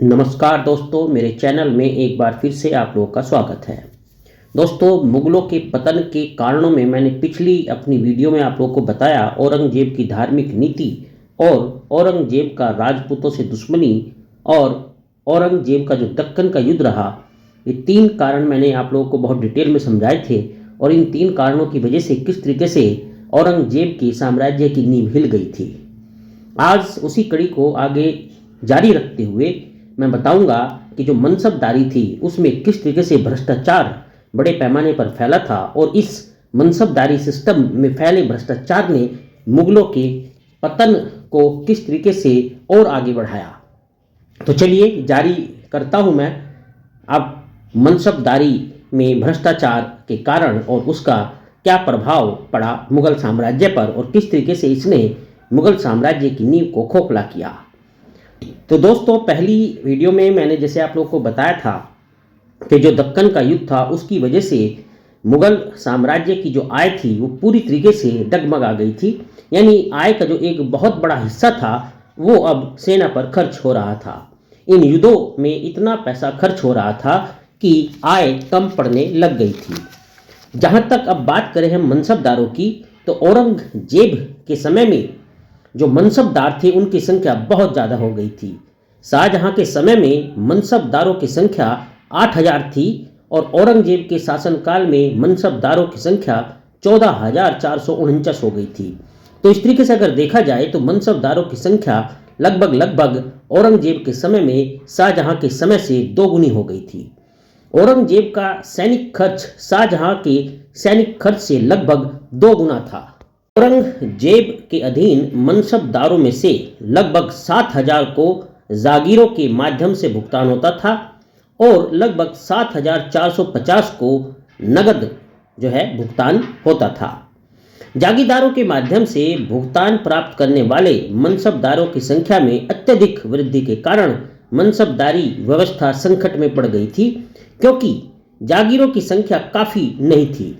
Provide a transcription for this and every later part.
नमस्कार दोस्तों, मेरे चैनल में एक बार फिर से आप लोगों का स्वागत है। दोस्तों, मुगलों के पतन के कारणों में मैंने पिछली अपनी वीडियो में आप लोगों को बताया औरंगजेब की धार्मिक नीति और औरंगजेब का राजपूतों से दुश्मनी और औरंगजेब का जो दक्कन का युद्ध रहा। ये तीन कारण मैंने आप लोगों को बहुत डिटेल में समझाए थे और इन तीन कारणों की वजह से किस तरीके से औरंगजेब की साम्राज्य की नींव हिल गई थी। आज उसी कड़ी को आगे जारी रखते हुए मैं बताऊंगा कि जो मनसबदारी थी उसमें किस तरीके से भ्रष्टाचार बड़े पैमाने पर फैला था और इस मनसबदारी सिस्टम में फैले भ्रष्टाचार ने मुगलों के पतन को किस तरीके से और आगे बढ़ाया। तो चलिए जारी करता हूं मैं। अब मनसबदारी में भ्रष्टाचार के कारण और उसका क्या प्रभाव पड़ा मुगल साम्राज्य पर और किस तरीके से इसने मुगल साम्राज्य की नींव को खोखला किया। तो दोस्तों, पहली वीडियो में मैंने जैसे आप लोगों को बताया था कि जो दक्कन का युद्ध था उसकी वजह से मुगल साम्राज्य की जो आय थी वो पूरी तरीके से डगमगा गई थी। यानी आय का जो एक बहुत बड़ा हिस्सा था वो अब सेना पर खर्च हो रहा था। इन युद्धों में इतना पैसा खर्च हो रहा था कि आय कम पड़ने लग गई थी। जहाँ तक अब बात करें हम मनसबदारों की, तो औरंगजेब के समय में जो मनसबदार थे उनकी संख्या बहुत ज़्यादा हो गई थी। शाहजहां के समय में मनसबदारों की संख्या 8,000 थी और औरंगजेब के शासनकाल में मनसबदारों की संख्या 14,449 हो गई थी। तो इस तरीके से अगर देखा जाए तो मनसबदारों की संख्या लगभग औरंगजेब के समय में शाहजहां के समय से दोगुनी हो गई थी। औरंगजेब का सैनिक खर्च शाहजहां के सैनिक खर्च से लगभग 2 गुना था। औरंगजेब के अधीन मनसबदारों में से लगभग 7,000 को जागीरों के माध्यम से भुगतान होता था और लगभग 7,450 को नगद जो है भुगतान होता था। जागीरदारों के माध्यम से भुगतान प्राप्त करने वाले मनसबदारों की संख्या में अत्यधिक वृद्धि के कारण मनसबदारी व्यवस्था संकट में पड़ गई थी, क्योंकि जागीरों की संख्या काफ़ी नहीं थी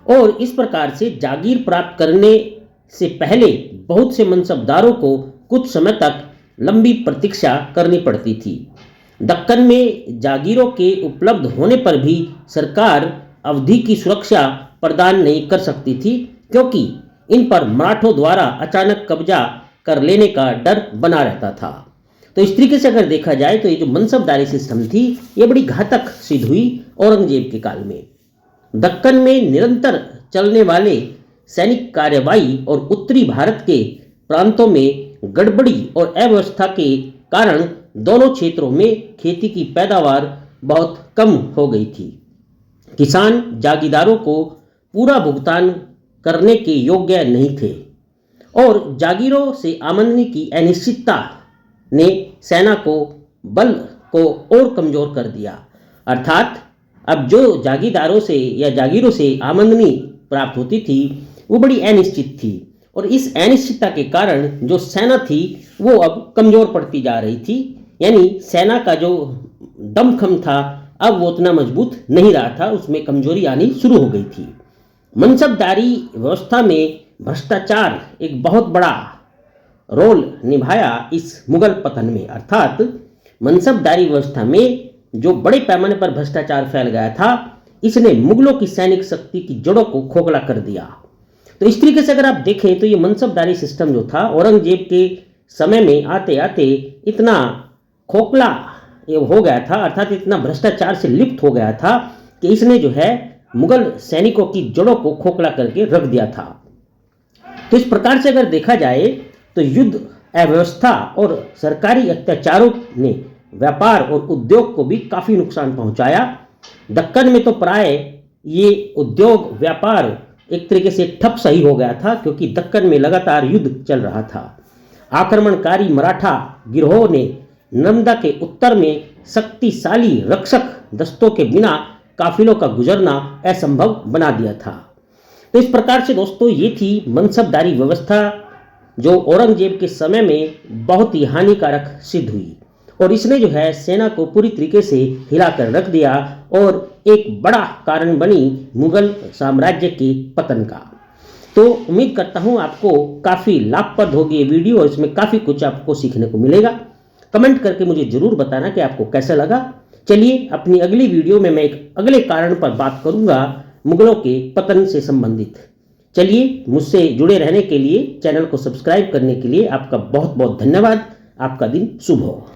और इस प्रकार से जागीर प्राप्त करने से पहले बहुत से मनसबदारों को कुछ समय तक लंबी प्रतीक्षा करनी पड़ती थी। दक्कन में जागीरों के उपलब्ध होने पर भी सरकार अवधि की सुरक्षा प्रदान नहीं कर सकती थी, क्योंकि इन पर मराठों द्वारा अचानक कब्जा कर लेने का डर बना रहता था। तो इस तरीके से अगर देखा जाए तो ये जो मनसबदारी सिस्टम थी ये बड़ी घातक सिद्ध हुई औरंगजेब के काल में। दक्कन में निरंतर चलने वाले सैनिक कार्यवाही और उत्तरी भारत के प्रांतों में गड़बड़ी और अव्यवस्था के कारण दोनों क्षेत्रों में खेती की पैदावार बहुत कम हो गई थी। किसान जागीरदारों को पूरा भुगतान करने के योग्य नहीं थे और जागीरों से आमदनी की अनिश्चितता ने सेना को बल को और कमजोर कर दिया। अर्थात अब जो जागीरदारों से या जागीरों से आमदनी प्राप्त होती थी वो बड़ी अनिश्चित थी और इस अनिश्चितता के कारण जो सेना थी वो अब कमज़ोर पड़ती जा रही थी। यानी सेना का जो दमखम था अब वो उतना मजबूत नहीं रहा था, उसमें कमजोरी आनी शुरू हो गई थी। मनसबदारी व्यवस्था में भ्रष्टाचार एक बहुत बड़ा रोल निभाया इस मुगल पतन में। अर्थात मनसबदारी व्यवस्था में जो बड़े पैमाने पर भ्रष्टाचार फैल गया था इसने मुगलों की सैनिक शक्ति की जड़ों को खोखला कर दिया। तो इस तरीके से अगर आप देखें तो ये मनसबदारी सिस्टम जो था औरंगजेब के समय में आते आते इतना खोखला ये हो गया था, अर्थात इतना भ्रष्टाचार से लिप्त हो गया था कि इसने जो है मुगल सैनिकों की जड़ों को खोखला करके रख दिया था। तो इस प्रकार से अगर देखा जाए तो युद्ध, अव्यवस्था और सरकारी अत्याचारों ने व्यापार और उद्योग को भी काफ़ी नुकसान पहुंचाया। दक्कन में तो प्राय ये उद्योग व्यापार एक तरीके से ठप सही हो गया था, क्योंकि दक्कन में लगातार युद्ध चल रहा था। आक्रमणकारी मराठा गिरोह ने नर्मदा के उत्तर में शक्तिशाली रक्षक दस्तों के बिना काफिलों का गुजरना असंभव बना दिया था। तो इस प्रकार से दोस्तों ये थी मनसबदारी व्यवस्था जो औरंगजेब के समय में बहुत ही हानिकारक सिद्ध हुई और इसने जो है सेना को पूरी तरीके से हिलाकर रख दिया और एक बड़ा कारण बनी मुगल साम्राज्य के पतन का। तो उम्मीद करता हूँ आपको काफ़ी लाभप्रद होगी ये वीडियो और इसमें काफ़ी कुछ आपको सीखने को मिलेगा। कमेंट करके मुझे जरूर बताना कि आपको कैसा लगा। चलिए अपनी अगली वीडियो में मैं एक अगले कारण पर बात करूंगा, मुगलों के पतन से संबंधित। चलिए, मुझसे जुड़े रहने के लिए, चैनल को सब्सक्राइब करने के लिए आपका बहुत बहुत धन्यवाद। आपका दिन शुभ हो।